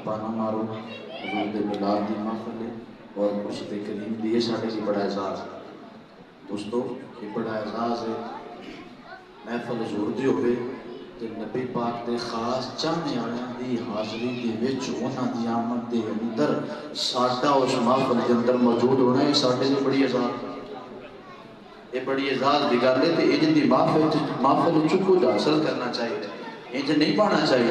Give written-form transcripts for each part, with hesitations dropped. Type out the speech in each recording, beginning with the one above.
چھاپا نہ مارو، حضور دے میلاد دی محفل ہے اور مرشد کریم دی یہ ساڈے لی بڑا اعزاز ہے۔ دوستو یہ بڑا اعزاز ہے، محفل حضور دی ہوئے تے نبی پاک دے خاص چاہنے والوں دی حاضری دے وچ انہاں دی آمد دے اندر ساڈا اس محفل دے اندر موجود ہونا ہے، ساڈے لی بڑی اعزاز، یہ بڑی اعزاز دی گل ہے تے انج دی محفل چکو حاصل کرنا چاہیے، انج نہیں پانا چاہیے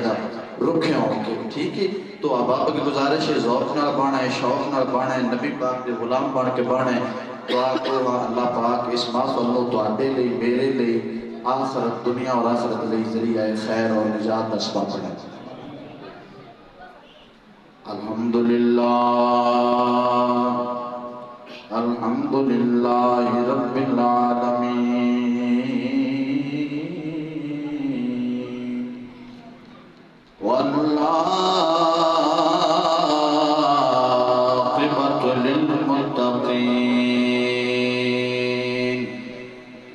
رکھے ہوں کے، ٹھیک ہے؟ تو احباب کی گزارش ہے، ذوق نال بانا ہے، شوق نال بانا ہے، نبی پاک دے غلام بن کے بانا ہے۔ دعا کرو اللہ پاک اس محفل نو تواڈے لئی، میرے لئی، آخرت دنیا اور آخرت لئی ذریعہ خیر اور نجات دا سبب بنے۔ الحمدللہ الحمدللہ رب العالمین والعاقبۃ للمتقین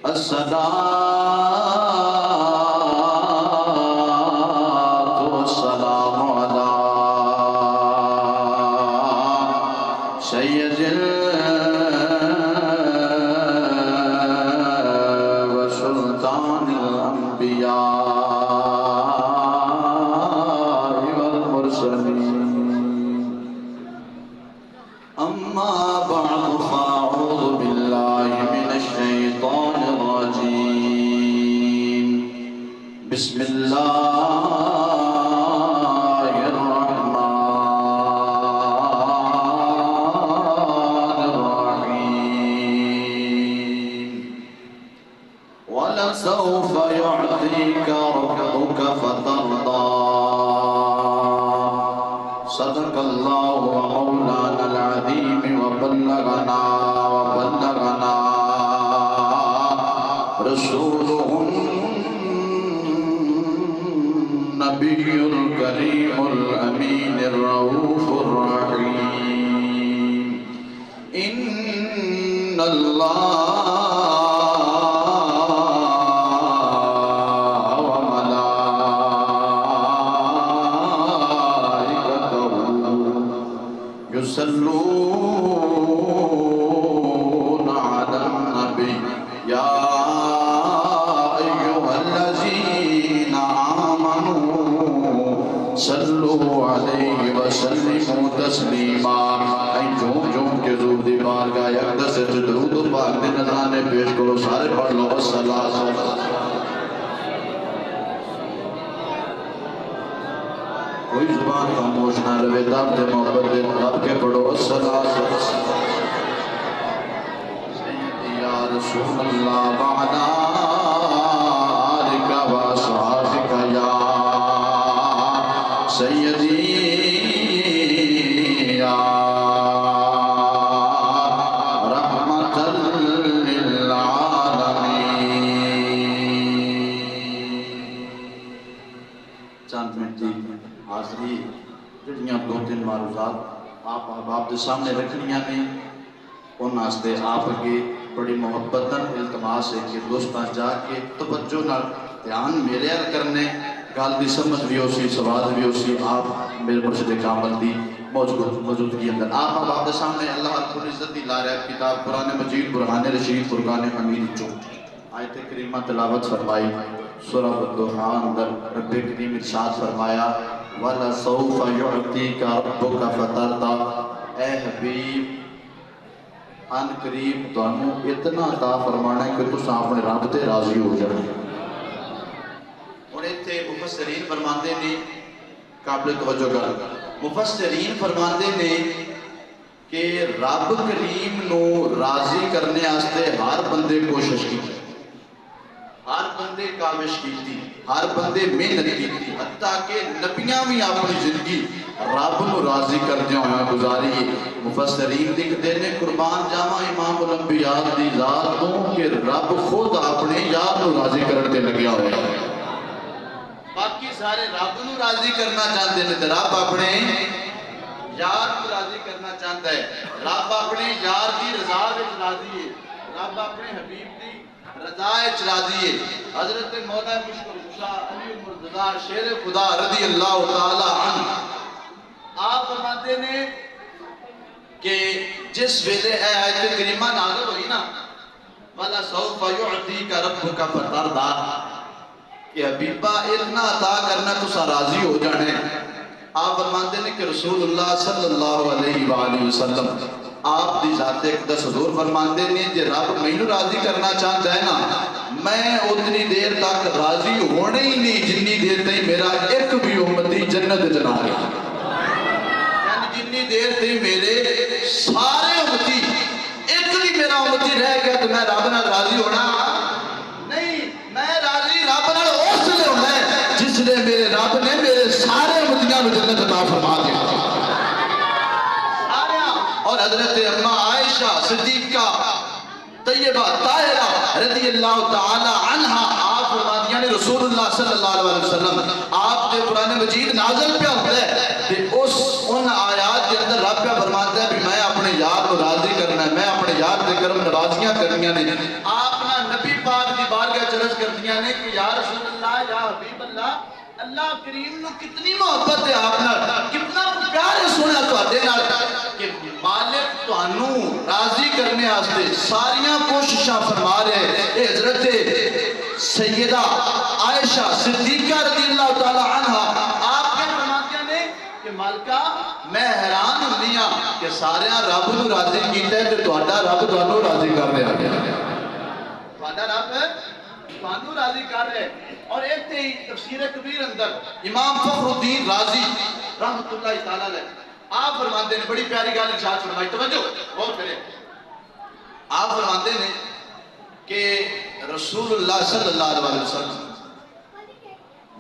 الصلاۃ والسلام علی سید وسلطان الانبیاء اما بعد فاعوذ باللہ من الشیطان الرجیم بسم اللہ الرحمن الرحیم وَلَسَوْفَ يُعْطِيكَ رَبُّكَ فَتَرْضَى صدق اللہ مولانا العظیم وبلغنا رسولہ النبی الکریم الامین الرؤوف الرحیم ان اللہ يصلون على النبي يا أيها الذين آمنوا صلوا عليه وسلموا تسلیما۔ جھوم جھوم کے زور دی بارگاہ اقدس سے درود و پاک دے نذرانے پیش کرو، سارے پڑھ لو الصلاۃ کوئی زبان خاموش نہ رہے، دب دے محبت دے رب کے پڑھو الصلاۃ سیدی یا رسول اللہ وعلا آلک و اصحابک یا سیدی یا رحمت للعالمین۔ چند منٹ دی حاضری جڑیاں دو تین معروضات آپ احباب دے سامنے رکھنیاں نے، ان واسطے آپ کے بڑی محبت التماس ہے کہ دوستاں جا کے توجہ نال دھیان میرے ال کرنے، گل دی سمجھ بھی ہو سی، سواد بھی ہو سی، آپ میرے مرشد کامل دی موجودگی اندر آپ احباب دے سامنے اللہ رب العزت دی لارہ کتاب قرآن مجید برہان رشید فرقان حمید چوں آیت کریمہ تلاوت فرمائی۔ سورہ الضحیٰ اندر رب کریم ارشاد فرمایا وَلَسَوْفَ يُعْطِيكَ رَبُّكَ فَتَرْضَى، اے حبیب ان قریب تانوں اتنا عطا فرمانا ہے کہ تساں اپنے رب تے راضی ہو جاؤ۔ اور ایتھے مفسرین فرماندے نے، قابل توجہ کر، مفسرین فرماندے نے کہ رب کریم نو راضی کرنے واسطے ہر بندے کوشش کی، ہر بندے کاوش کی، ہر بندے محنت کی، حتیٰ کہ نبیاں بھی اپنی زندگی رب نو راضی کردے ہوئے گزاری۔ مفسرین لکھتے نے قربان جاواں امام الانبیاء دی ذات تو کہ رب خود اپنے یار نو راضی کرتے لگیا ہوئے، باقی سارے رب نو راضی کرنا چاہتے ہیں، رب اپنے یار نو راضی کرنا چاہتا ہے، رب اپنے یار دی رضا وچ راضی ہے، رب اپنے حبیب دی رضا وچ راضی ہے۔ حضرت مولا مشکل شاہ علی مرتضیٰ شیر خدا رضی اللہ تعالی عنہ آپ فرماتے ہیں کہ جس ویلے اے آیت کریمہ نازل ہوئی نا وَلَسَوْفَ يُعْطِيكَ رَبُّكَ فَتَرْضَىٰ کہ حبیبہ اتنا عطا کرنا تو سا راضی ہو جانے. آپ فرماتے ہیں کہ رسول اللہ صلی اللہ علیہ وآلہ وسلم آپ دی ذات اقدس حضور فرماتے ہیں کہ رب مینوں راضی کرنا چاہتا ہے نا میں اتنی دیر تک راضی ہونے ہی نہیں جنی دیر تک میرا ایک بھی امتی جنت جنا گیا. یعنی جنی دیر تک میرے سارے امتی ایک بھی میرا امتی رہ گیا تو میں رب نال راضی ہونا نہیں. میں راضی رب نال اس لیے ہونا ہے جس نے میرے رب نے میرے سارے امتیاں کو جنت عطا فرما دیا. اور حضرت اماں عائشہ صدیقہ طیبہ طاہرہ رضی اللہ تعالی عنہ آپ فرماتی ہیں رسول اللہ صلی اللہ علیہ وسلم آپ کے قرآن مجید نازل پہ ہوتا ہے کہ ان آیات کے اندر رب پہ فرماتا ہے کہ میں اپنے یار کو راضی کرنا ہے میں اپنے یار کے کرم نوازیاں کرنیاں نے. آپ نا نبی پاک دی بارگاہ چرچ کرنیاں نے کہ یا رسول اللہ یا حبیب اللہ اللہ کریم نو کتنی محبت ہے آپ نے کتنا پیار ہے سونا تو آتے کہ مالک تو انو راضی کرنے آستے ساریاں کوششاں فرما رہے. اے حضرت سیدہ عائشہ صدیقہ رضی اللہ تعالی عنہ آپ کے فرماتے ہیں کہ مالکہ میں حیران ہوندی ہاں کہ ساریاں رب نو راضی کیتا ہے تے تہاڈا رب تانوں راضی کر رہا ہے. تہاڈا رب تانوں راضی کر رہا ہے. اور ایک تھی تفسیر کبیر اندر امام فخر الدین رازی رحمت اللہ تعالیٰ علیہ آپ فرماتے ہیں بڑی پیاری گل ارشاد فرمائی توجہ غور کریں. آپ فرماتے ہیں کہ رسول اللہ صلی اللہ علیہ وسلم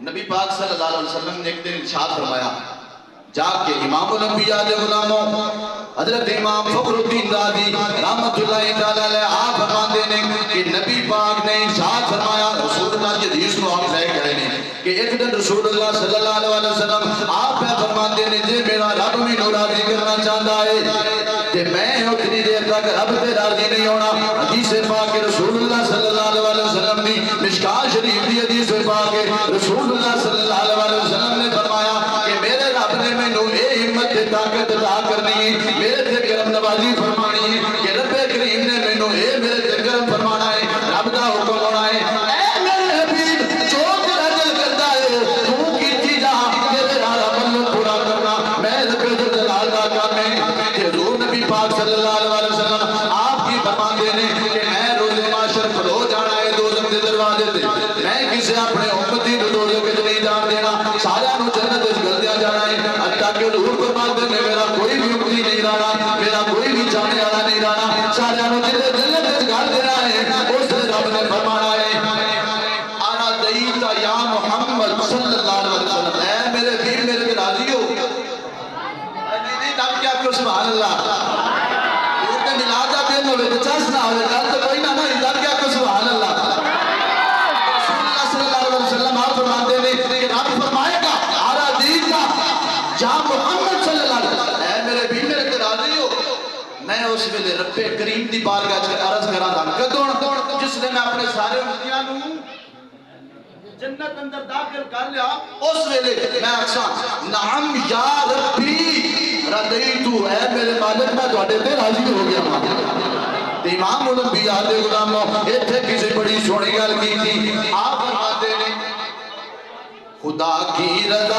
نبی پاک صلی اللہ علیہ وسلم نے ایک دن ارشاد فرمایا جا کے امام الانبیاء دے غلاموں حضرت امام فخر الدین رازی رحمت اللہ تعالیٰ علیہ آپ فرماتے ہیں کہ نبی پاک نے ارشاد فرمایا رسول اللہ کی حدیث کو آپ لے گئے ہیں کہ ایک دن رسول اللہ صلی اللہ علیہ وسلم آپ پہ فرماتے ہیں جے میرا رب بھی نو راضی کرنا چاہتا ہے کہ میں اتنی دیر تک رب پہ راضی نہیں ہونا. حدیث پاک رسول اللہ صلی اللہ علیہ وسلم دی مشکاہ شریف دی حدیث پاک رسول اللہ صلی اللہ علیہ وسلم نے فرمایا کہ میرے رب نے میں نو اے ہمت تے طاقت عطا کرنی ہے میرے تے کرم نوازی فرمانی ہے کہ رب کریم نے میں نو اے میرے تے کرم فرمانا ہے رب دا حکم ہونا ہے اے میرے حبیب جو تیرا دل کرتا ہے تو کیتی جا میرے رب نو پورا کرنا میں رب جلال دا کام ہے. کہ حضور نبی پاک صلی اللہ علیہ وسلم آپ کی فرماتے ہیں کہ میں روز معاشر کھلو جانا ہے دوزخ دے دروازے تے میں کسے اپنے امتی نو دوزخ وچ نہیں جان دینا سارا نو جنت وچ گل دیا جانا ہے. حتیٰ کہ حضور فرماتے ہیں میرا کوئی بھی امتی نہیں رہنا میرا کوئی بھی جانے والا نہیں رہنا سارا نو جنت وچ گل دینا ہے اس رب نے فرمانا ہے انا دیتا یا محمد صلی اللہ علیہ وسلم اے میرے پیر میرے کے راضی ہو نہیں تب کیا کہ سبحان اللہ یہ کہ ملادہ دن ہوئے تو چاس نہ ہوئے گا تو کوئی نہ نہیں تب کیا کہ سبحان اللہ. رسول اللہ صلی اللہ علیہ وسلم آپ فرماتے ہیں کہ رب فرمائے گا آرہ دیتا یا محمد صلی اللہ علیہ وسلم اے میرے پیر میرے کے راضی ہو میں اس ویلے رب کریم دی بارگاہ چ عرض کراں دا کدوں جس نے میں اپنے سارے امتیاں نو جنت اندر داخل کر لیا اس ویلے میں اکساں نعم یا ربی رضیتو اے میرے مالک میں تواڈے تے راضی ہو گیا ہاں. امام الانبیاء دے غلاموں ایتھے کسی بڑی سونی گل کی تھی آپ فرماتے ہیں خدا کی رضا